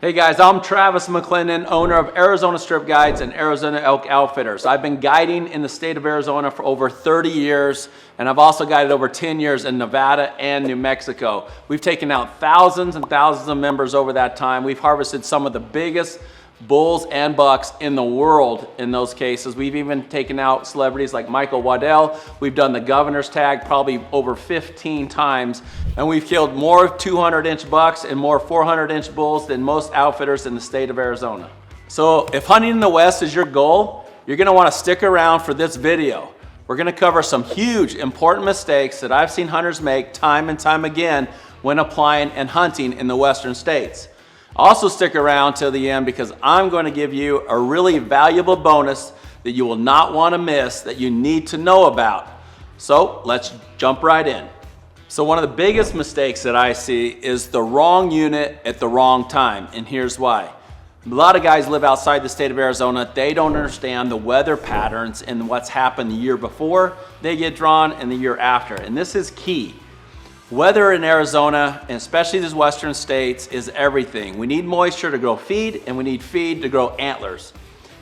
Hey guys, I'm Travis McClendon, owner of Arizona Strip Guides and Arizona Elk Outfitters. I've been guiding in the state of Arizona for over 30 years, and I've also guided over 10 years in Nevada and New Mexico. We've taken out thousands and thousands of members over that time. We've harvested some of the biggest bulls and bucks in the world in those cases. We've even taken out celebrities like Michael Waddell. We've done the governor's tag probably over 15 times, and we've killed more 200-inch bucks and more 400-inch bulls than most outfitters in the state of Arizona. So if hunting in the West is your goal, you're gonna wanna stick around for this video. We're gonna cover some huge, important mistakes that I've seen hunters make time and time again when applying and hunting in the Western states. Also stick around till the end because I'm going to give you a really valuable bonus that you will not want to miss, that you need to know about. So let's jump right in. So one of the biggest mistakes that I see is the wrong unit at the wrong time, and here's why. A lot of guys live outside the state of Arizona. They don't understand the weather patterns and what's happened the year before they get drawn and the year after, and this is key. Weather in Arizona, and especially these western states, is everything. We need moisture to grow feed, and we need feed to grow antlers.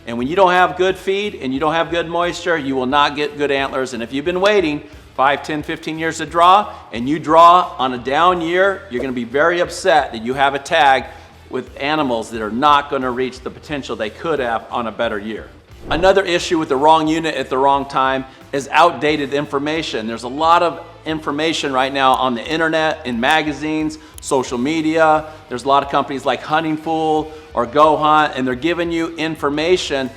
And when you don't have good feed and you don't have good moisture, you will not get good antlers. And if you've been waiting 5, 10, 15 years to draw, and you draw on a down year, you're gonna be very upset that you have a tag with animals that are not gonna reach the potential they could have on a better year. Another issue with the wrong unit at the wrong time is outdated information. There's a lot of information right now on the internet, in magazines, social media. There's a lot of companies like Hunting Fool or Go Hunt, and they're giving you information.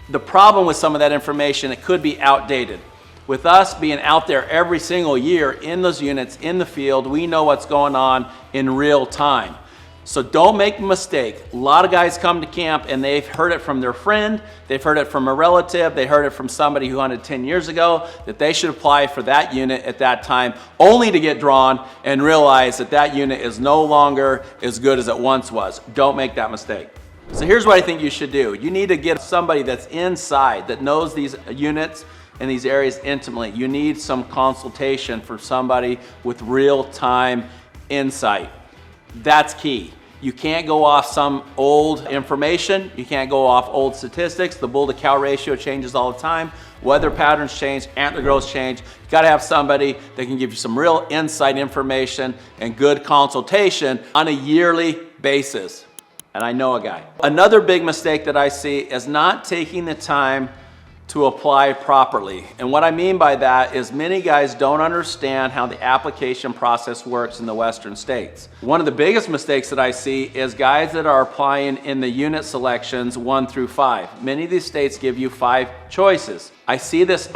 The problem with some of that information, it could be outdated. With us being out there every single year in those units, in the field, we know what's going on in real time. So don't make a mistake. A lot of guys come to camp and they've heard it from their friend, they've heard it from a relative, they heard it from somebody who hunted 10 years ago that they should apply for that unit at that time, only to get drawn and realize that that unit is no longer as good as it once was. Don't make that mistake. So here's what I think you should do. You need to get somebody that's inside, that knows these units and these areas intimately. You need some consultation from somebody with real-time insight. That's key. You can't go off some old information. You can't go off old statistics. The bull to cow ratio changes all the time. Weather patterns change, antler growth change. You gotta have somebody that can give you some real insight information and good consultation on a yearly basis. And I know a guy. Another big mistake that I see is not taking the time to apply properly. And what I mean by that is many guys don't understand how the application process works in the western states. One of the biggest mistakes that I see is guys that are applying in the unit selections 1 through 5. Many of these states give you 5 choices. I see this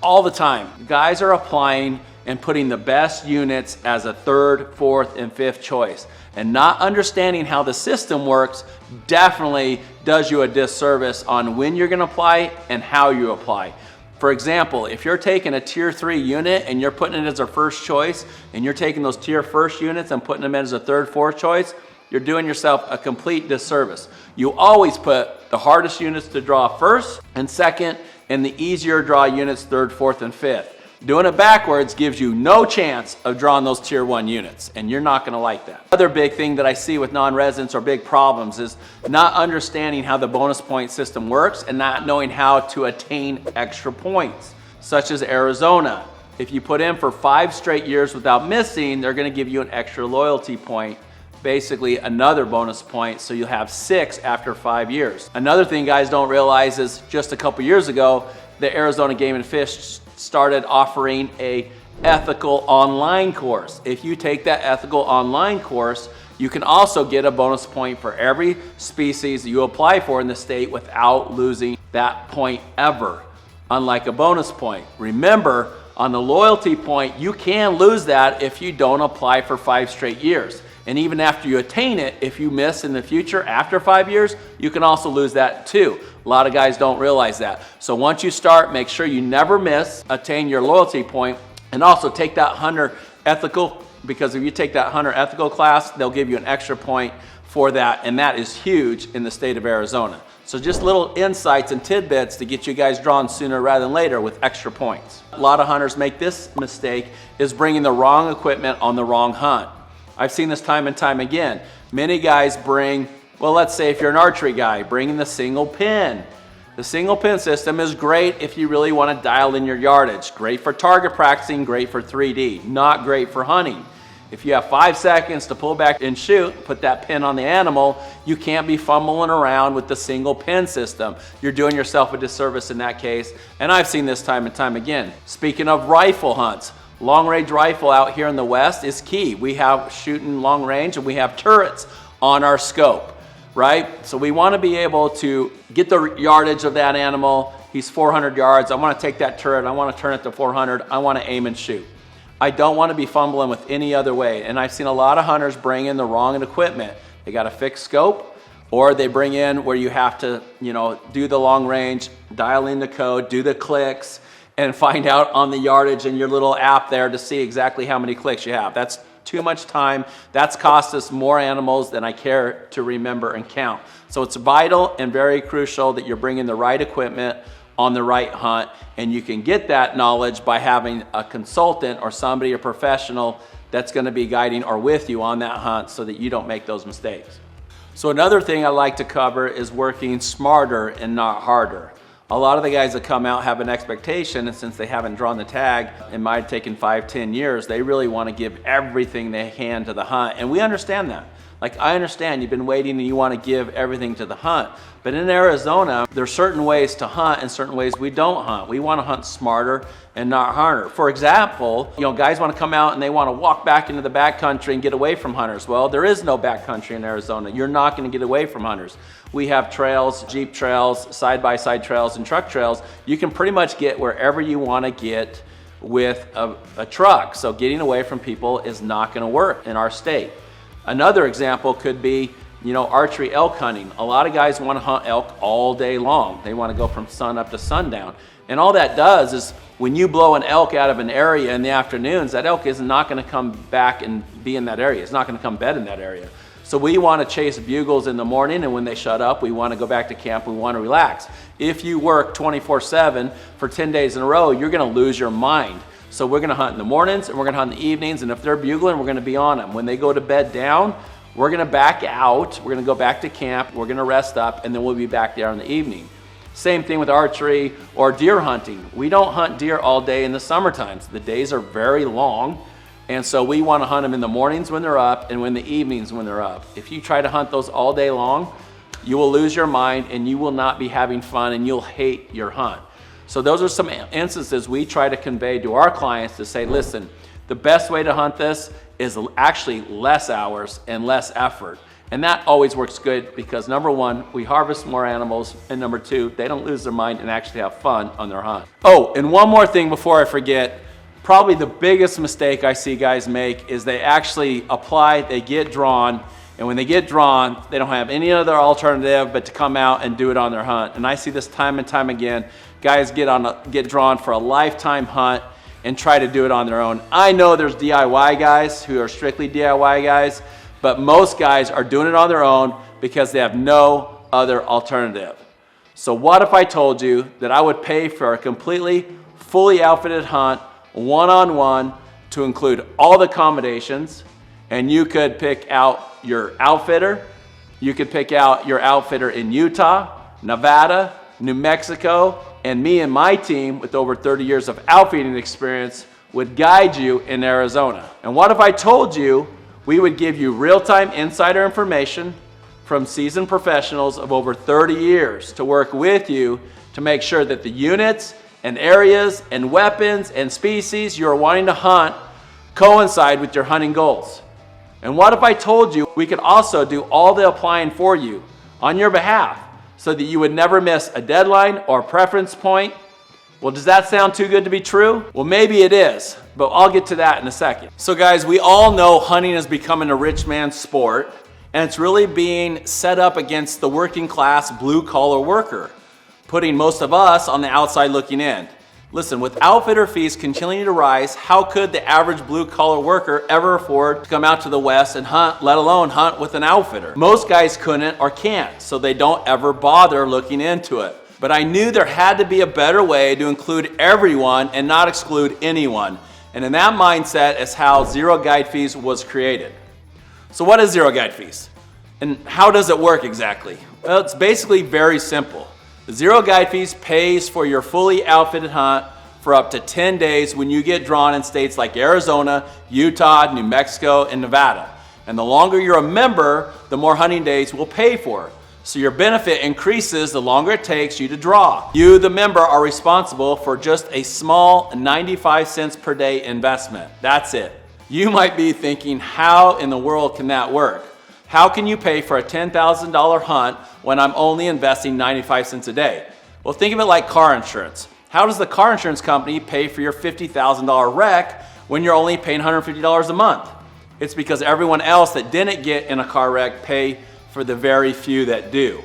all the time. Guys are applying and putting the best units as a 3rd, 4th, and 5th choice. And not understanding how the system works definitely does you a disservice on when you're gonna apply and how you apply. For example, if you're taking a tier 3 unit and you're putting it as a first choice, and you're taking those tier 1st units and putting them in as a 3rd, 4th choice, you're doing yourself a complete disservice. You always put the hardest units to draw first and second, and the easier draw units 3rd, 4th, and 5th. Doing it backwards gives you no chance of drawing those tier 1 units, and you're not gonna like that. Other big thing that I see with non-residents or big problems is not understanding how the bonus point system works and not knowing how to attain extra points, such as Arizona. If you put in for 5 straight years without missing, they're gonna give you an extra loyalty point, basically another bonus point, so you'll have 6 after 5 years. Another thing guys don't realize is just a couple years ago, the Arizona Game and Fish started offering a ethical online course. If you take that ethical online course, you can also get a bonus point for every species that you apply for in the state without losing that point ever, unlike a bonus point. Remember, on the loyalty point, you can lose that if you don't apply for 5 straight years. And even after you attain it, if you miss in the future after 5 years, you can also lose that too. A lot of guys don't realize that. So once you start, make sure you never miss, attain your loyalty point, and also take that hunter ethical, because if you take that hunter ethical class, they'll give you an extra point for that, and that is huge in the state of Arizona. So just little insights and tidbits to get you guys drawn sooner rather than later with extra points. A lot of hunters make this mistake, is bringing the wrong equipment on the wrong hunt. I've seen this time and time again. Many guys bring, well, let's say if you're an archery guy, bringing the single pin. The single pin system is great if you really want to dial in your yardage. Great for target practicing, great for 3D, not great for hunting. If you have 5 seconds to pull back and shoot, put that pin on the animal, you can't be fumbling around with the single pin system. You're doing yourself a disservice in that case, and I've seen this time and time again. Speaking of rifle hunts, long range rifle out here in the West is key. We have shooting long range and we have turrets on our scope, right? So we want to be able to get the yardage of that animal. He's 400 yards. I want to take that turret. I want to turn it to 400. I want to aim and shoot. I don't want to be fumbling with any other way. And I've seen a lot of hunters bring in the wrong equipment. They got a fixed scope, or they bring in where you have to, do the long range, dial in the code, do the clicks, and find out on the yardage in your little app there to see exactly how many clicks you have. That's too much time. That's cost us more animals than I care to remember and count. So it's vital and very crucial that you're bringing the right equipment on the right hunt, and you can get that knowledge by having a consultant or somebody, a professional, that's going to be guiding or with you on that hunt so that you don't make those mistakes. So another thing I like to cover is working smarter and not harder. A lot of the guys that come out have an expectation, and since they haven't drawn the tag, it might have taken 5-10 years, they really want to give everything they can to the hunt, and we understand that. Like, I understand you've been waiting and you want to give everything to the hunt. But in Arizona, there's certain ways to hunt and certain ways we don't hunt. We want to hunt smarter and not harder. For example, guys want to come out and they want to walk back into the backcountry and get away from hunters. Well, there is no backcountry in Arizona. You're not going to get away from hunters. We have trails, Jeep trails, side-by-side trails, and truck trails. You can pretty much get wherever you want to get with a truck. So getting away from people is not going to work in our state. Another example could be, archery elk hunting. A lot of guys want to hunt elk all day long. They want to go from sun up to sundown. And all that does is when you blow an elk out of an area in the afternoons, that elk is not going to come back and be in that area. It's not going to come bed in that area. So we want to chase bugles in the morning, and when they shut up, we want to go back to camp. We want to relax. If you work 24/7 for 10 days in a row, you're going to lose your mind. So we're going to hunt in the mornings and we're going to hunt in the evenings, and if they're bugling, we're going to be on them. When they go to bed down, we're going to back out, we're going to go back to camp, we're going to rest up, and then we'll be back there in the evening. Same thing with archery or deer hunting. We don't hunt deer all day in the summer times. The days are very long, and so we want to hunt them in the mornings when they're up and in the evenings when they're up. If you try to hunt those all day long, you will lose your mind and you will not be having fun and you'll hate your hunt. So those are some instances we try to convey to our clients to say, listen, the best way to hunt this is actually less hours and less effort. And that always works good because number one, we harvest more animals, and number two, they don't lose their mind and actually have fun on their hunt. Oh, and one more thing before I forget, probably the biggest mistake I see guys make is they actually apply, they get drawn, and when they get drawn, they don't have any other alternative but to come out and do it on their hunt. And I see this time and time again. Guys get drawn for a lifetime hunt and try to do it on their own. I know there's DIY guys who are strictly DIY guys, but most guys are doing it on their own because they have no other alternative. So what if I told you that I would pay for a completely fully outfitted hunt, one-on-one, to include all the accommodations, and you could pick out your outfitter, you could pick out your outfitter in Utah, Nevada, New Mexico, and me and my team with over 30 years of outfitting experience would guide you in Arizona. And what if I told you we would give you real-time insider information from seasoned professionals of over 30 years to work with you to make sure that the units and areas and weapons and species you're wanting to hunt coincide with your hunting goals? And what if I told you we could also do all the applying for you on your behalf so that you would never miss a deadline or preference point? Well, does that sound too good to be true? Well, maybe it is, but I'll get to that in a second. So guys, we all know hunting is becoming a rich man's sport, and it's really being set up against the working class blue collar worker, putting most of us on the outside looking in. Listen, with outfitter fees continuing to rise, how could the average blue-collar worker ever afford to come out to the West and hunt, let alone hunt with an outfitter? Most guys couldn't or can't, so they don't ever bother looking into it. But I knew there had to be a better way to include everyone and not exclude anyone. And in that mindset is how Zero Guide Fees was created. So what is zero guide fees? And how does it work exactly? Well, it's basically very simple. The zero guide fees pays for your fully outfitted hunt for up to 10 days when you get drawn in states like Arizona, Utah, New Mexico, and Nevada. And the longer you're a member, the more hunting days we'll pay for. So your benefit increases the longer it takes you to draw. You, the member, are responsible for just a small 95 cents per day investment. That's it. You might be thinking, how in the world can that work? How can you pay for a $10,000 hunt when I'm only investing 95 cents a day? Well, think of it like car insurance. How does the car insurance company pay for your $50,000 wreck when you're only paying $150 a month? It's because everyone else that didn't get in a car wreck pay for the very few that do.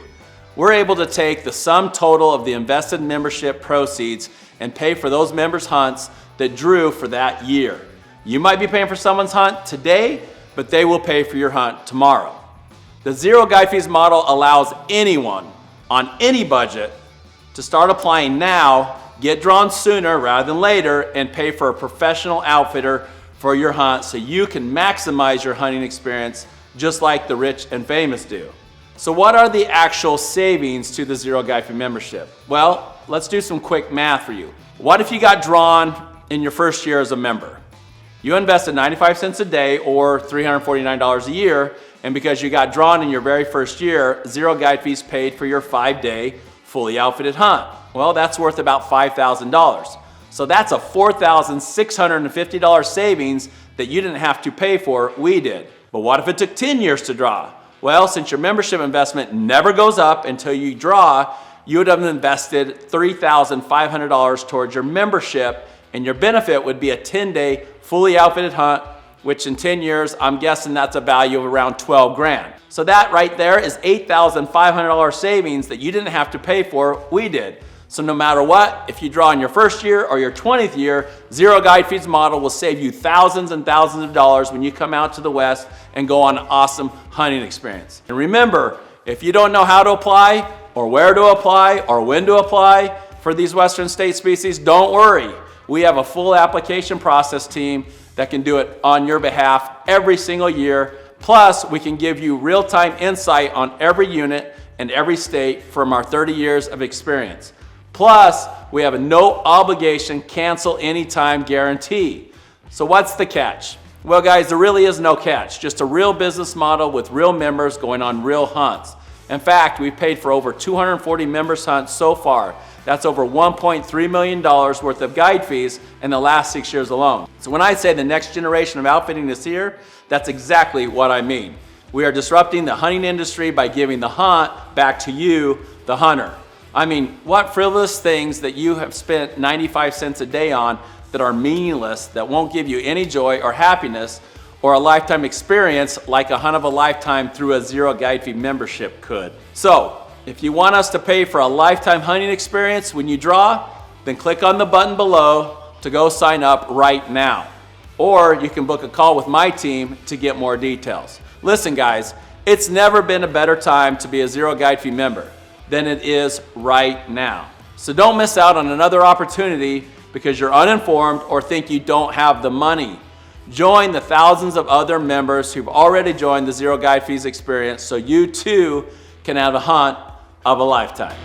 We're able to take the sum total of the invested membership proceeds and pay for those members' hunts that drew for that year. You might be paying for someone's hunt today, but they will pay for your hunt tomorrow. The zero guide fees model allows anyone on any budget to start applying now, get drawn sooner rather than later, and pay for a professional outfitter for your hunt so you can maximize your hunting experience just like the rich and famous do. So what are the actual savings to the zero guide fee membership? Well, let's do some quick math for you. What if you got drawn in your first year as a member? You invested 95 cents a day or $349 a year, and because you got drawn in your very first year, zero guide fees paid for your 5-day fully outfitted hunt. Well, that's worth about $5,000. So that's a $4,650 savings that you didn't have to pay for, we did. But what if it took 10 years to draw? Well, since your membership investment never goes up until you draw, you would have invested $3,500 towards your membership, and your benefit would be a 10-day fully outfitted hunt, which in 10 years, I'm guessing that's a value of around 12 grand. So that right there is $8,500 savings that you didn't have to pay for, we did. So no matter what, if you draw in your first year or your 20th year, zero guide fees model will save you thousands and thousands of dollars when you come out to the West and go on an awesome hunting experience. And remember, if you don't know how to apply or where to apply or when to apply for these Western state species, don't worry. We have a full application process team that can do it on your behalf every single year. Plus, we can give you real-time insight on every unit and every state from our 30 years of experience. Plus, we have a no obligation, cancel anytime guarantee. So what's the catch? Well, guys, there really is no catch. Just a real business model with real members going on real hunts. In fact, we've paid for over 240 members' hunts so far. That's over $1.3 million worth of guide fees in the last 6 years alone. So when I say the next generation of outfitting is here, that's exactly what I mean. We are disrupting the hunting industry by giving the hunt back to you, the hunter. I mean, what frivolous things that you have spent 95 cents a day on that are meaningless, that won't give you any joy or happiness or a lifetime experience like a hunt of a lifetime through a zero guide fee membership could. So, if you want us to pay for a lifetime hunting experience when you draw, then click on the button below to go sign up right now. Or you can book a call with my team to get more details. Listen guys, it's never been a better time to be a zero guide fee member than it is right now. So don't miss out on another opportunity because you're uninformed or think you don't have the money. Join the thousands of other members who've already joined the Zero Guide Fees experience so you too can have a hunt of a lifetime.